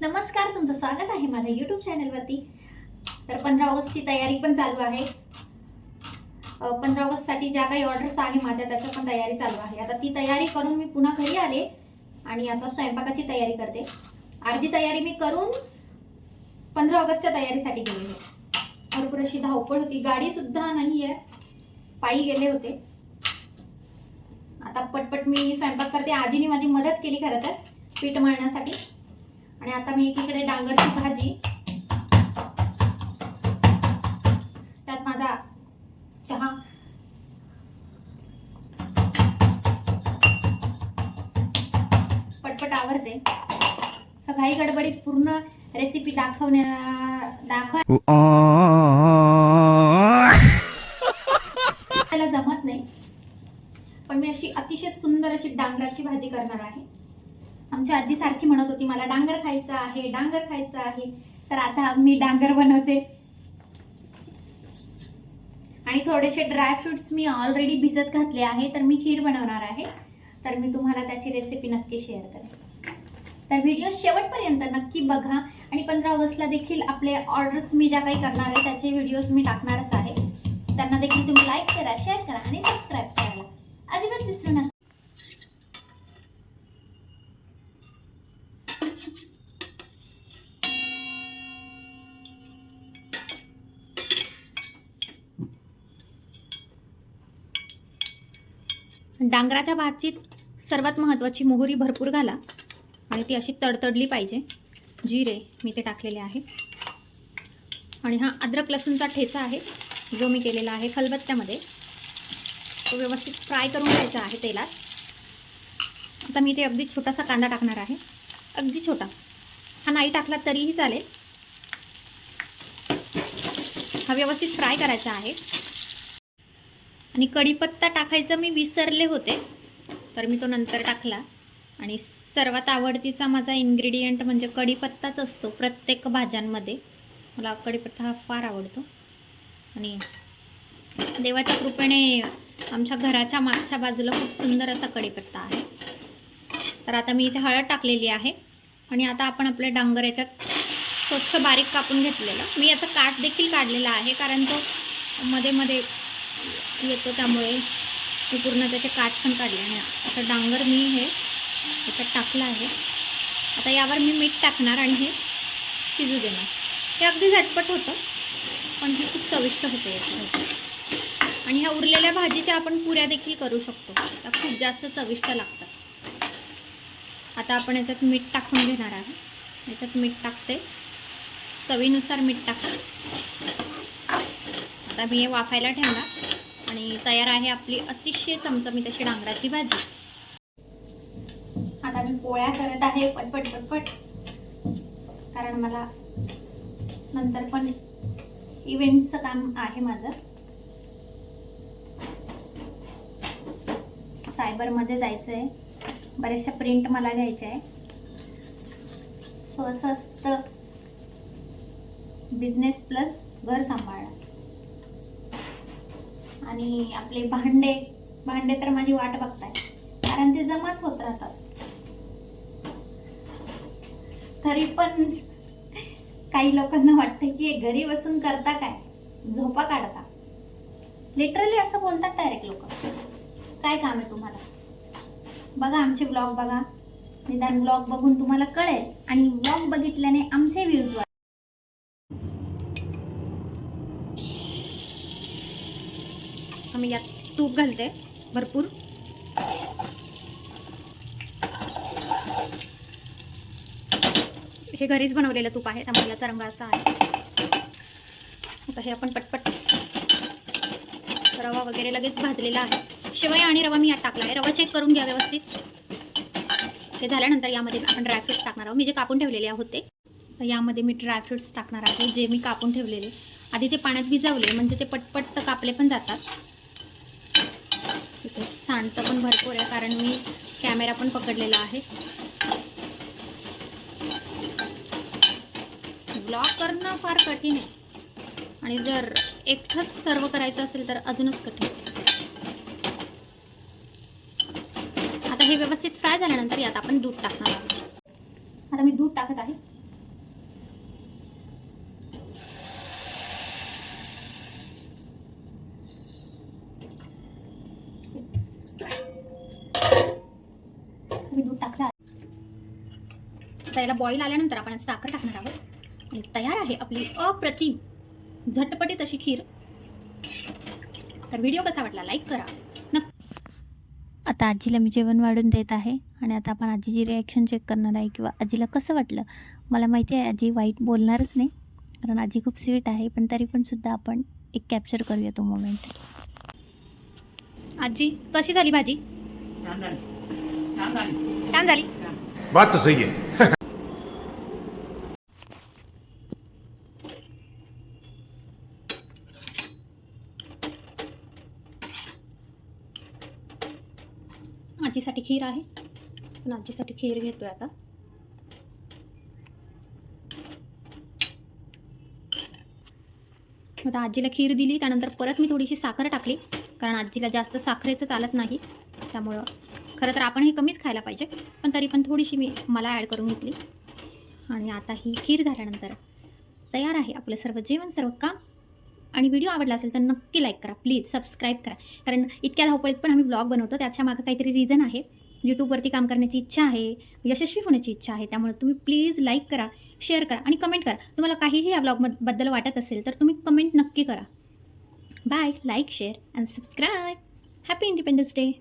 नमस्कार, तुमचं स्वागत आहे माझ्या यूट्यूब चॅनलवरती। तर 15 ऑगस्टची तयारी पण चालू आहे। 15 ऑगस्टसाठी ज्या काही ऑर्डर्स आहे माझ्या त्याच्या पण तयारी चालू आहे। आता ती तयारी करून मी पुन्हा घरी आले आणि आता स्वयंपाकाची तयारी करते। अर्धी तयारी मी करून 15 ऑगस्टच्या तयारीसाठी गेले। भरपूर अशी धावपळ होती, गाडी सुद्धा नाहीये, पायी गेले होते। आता पटपट मी स्वयंपाक करते। आजीने माझी मदत केली खरं तर पीठ मळण्यासाठी। आणि आता मी एकीकडे डांगरची भाजी, त्यात माझा चहा, पटपट आवरते। सकाळी गडबडीत पूर्ण रेसिपी दाखवायला जमत नाही, पण मी अशी अतिशय सुंदर अशी डांगराची भाजी करणार आहे। आमची आजी सारखी म्हणत होती मला डांगर खायचं आहे, डांगर खायचं आहे। तर आता मी डांगर बनवते। आणि थोडेसे ड्राय फ्रुट्स मी ऑलरेडी भिजत घातले आहे। तर मी खीर बनवणार आहे, तर मी तुम्हाला त्याची रेसिपी नक्की शेअर करेन। तर व्हिडिओ शेवटपर्यंत नक्की बघा। आणि 15 ऑगस्टला देखील आपले ऑर्डर्स मी ज्या काही करणार आहे त्याचे व्हिडिओज मी टाकणारच आहे। त्यांना देखील तुम्ही लाईक करा, शेअर करा आणि सबस्क्राईब करायला अजिबात विसरू नका। डांगराच्या भाजीत सर्वात महत्त्वाची मोहरी भरपूर घाला आणि ती अशी तडतडली पाहिजे। जिरे मी ते टाकलेले आहे आणि हा अद्रक लसूणचा ठेचा आहे जो मी केलेला आहे खलबत्त्यामध्ये। तो व्यवस्थित फ्राय करून घ्यायचा आहे तेलात। आता मी ते अगदी छोटासा कांदा टाकणार आहे, अगदी छोटा। हा नाही टाकला तरीही चालेल। हा व्यवस्थित फ्राय करायचा आहे। आणि कढीपत्ता टाकायचं मी विसरले होते, तर मी तो नंतर टाकला। आणि सर्वात आवडतीचा माझा इन्ग्रेडियंट म्हणजे कढीपत्ताच असतो प्रत्येक भाज्यांमध्ये। मला कढीपत्ता हा फार आवडतो। आणि देवाच्या कृपेने आमच्या घराच्या मागच्या बाजूला खूप सुंदर असा कढीपत्ता आहे। तर आता मी इथे हळद टाकलेली आहे आणि आता आपण आपले डांगर याच्यात स्वच्छ बारीक कापून घेतलेला। मी याचा काट देखील काढलेला आहे, कारण तो मध्ये मध्ये येतो, त्यामुळे मी पूर्ण त्याचे काठ पण काढले। आणि आता डांगर मी हे याच्यात टाकलं आहे। आता यावर मी मीठ टाकणार आणि हे शिजू देणार। हे अगदी झटपट होतं, पण हे खूप चविष्ट होतं याच्यामध्ये। आणि ह्या उरलेल्या भाजीच्या आपण पुऱ्या देखील करू शकतो, त्या खूप जास्त चविष्ट लागतात। आता आपण याच्यात मीठ टाकून घेणार आहे। याच्यात मीठ टाकते, चवीनुसार मीठ टाका। आता मी हे वाफायला ठेवणार आणि तयार आहे आपली अतिशय चमचमीत अशी डांगराची भाजी। आता मी पोळ्या करत आहे पटपट पटपट, कारण मला नंतर पण इव्हेंटचं काम आहे माझं। सायबरमध्ये जायचं आहे, बऱ्याचशा प्रिंट मला घ्यायच्या आहे। स्वस्त बिझनेस प्लस घर सांभाळणं। आणि आपले भांडे तर माझी वाट बघताय, कारण ते जमाच होत राहतात। तरी पण काही लोकांना वाटतं की घरी बसून करता काय, झोपा काढता। लिटरली असं बोलतात डायरेक्ट लोक। काय काम आहे तुम्हाला? बघा आमचे ब्लॉग बघा, निदान ब्लॉग बघून तुम्हाला कळेल आणि ब्लॉग बघितल्याने आमचे व्ह्यूज वाढतील। मी यात तूप घालते भरपूर। हे घरीच बनवलेलं तूप आहे, त्यामुळे याचा रंग असा आहे। आता हे आपण पटपट, रवा वगैरे लगेच भाजलेला आहे। शेवया आणि रवा मी यात टाकला आहे। रवा चेक करून घ्या व्यवस्थित। हे झाल्यानंतर यामध्ये आपण ड्रायफ्रुट्स टाकणार आहोत। मी जे कापून ठेवलेले होते, तर यामध्ये मी ड्रायफ्रुट्स टाकणार आहे जे मी कापून ठेवलेले। आधी ते पाण्यात भिजवले म्हणजे ते पटपट कापले पण जातात। तिथे सांडतं पण भरपूर आहे, कारण मी कॅमेरा पण पकडलेला आहे। ब्लॉग करणं फार कठीण आहे, आणि जर एकटंच सर्व करायचं असेल तर अजूनच कठीण। आता हे व्यवस्थित फ्राय झाल्यानंतर यात आपण दूध टाकणार आहोत। आता मी दूध टाकत आहे। आता याला बॉईल आल्यानंतर आपण साखर टाकणार आहोत आणि तयार आहे आपली अप्रतिम झटपटीत अशी खीर. तर व्हिडिओ कसा वाटला लाईक करा नक्की. आता आजीला मी जेवण वाढून देत आहे आणि आता आपण आजीची रिॲक्शन चेक करणार आहे किंवा आजीला कसं वाटलं. मला माहिती आहे आजी वाईट बोलणारच नाही, कारण आजी खूप स्वीट आहे, पण तरी पण सुद्धा आपण एक कॅप्चर करूया तो मोमेंट. आजी कशी झाली भाजी? छान झाली. बात तो सही है. आजीसाठी खीर आहे, पण आजीसाठी खीर घेतोय आता. आता आजीला खीर दिली, त्यानंतर परत मी थोडीशी साखर टाकली, कारण आजीला जास्त साखरेचं चालत नाही. त्यामुळं खरं तर आपण हे कमीच खायला पाहिजे, पण तरी पण थोडीशी मी मला ॲड करून घेतली. आणि आता ही खीर झाल्यानंतर तयार आहे आपलं सर्व जेवण, सर्व काम. आणि व्हिडिओ आवडला असेल तर नक्की लाईक करा, प्लीज सबस्क्राईब करा, कारण इतक्या धावपळीत पण आम्ही ब्लॉग बनवतो, त्याच्या मागं काहीतरी रिझन आहे. यूट्यूबवरती काम करण्याची इच्छा आहे, यशस्वी होण्याची इच्छा आहे. त्यामुळे तुम्ही प्लीज लाईक करा, शेअर करा आणि कमेंट करा. तुम्हाला काहीही या ब्लॉगबद्दल वाटत असेल तर तुम्ही कमेंट नक्की करा. Bye. Like, share and subscribe. Happy independence day.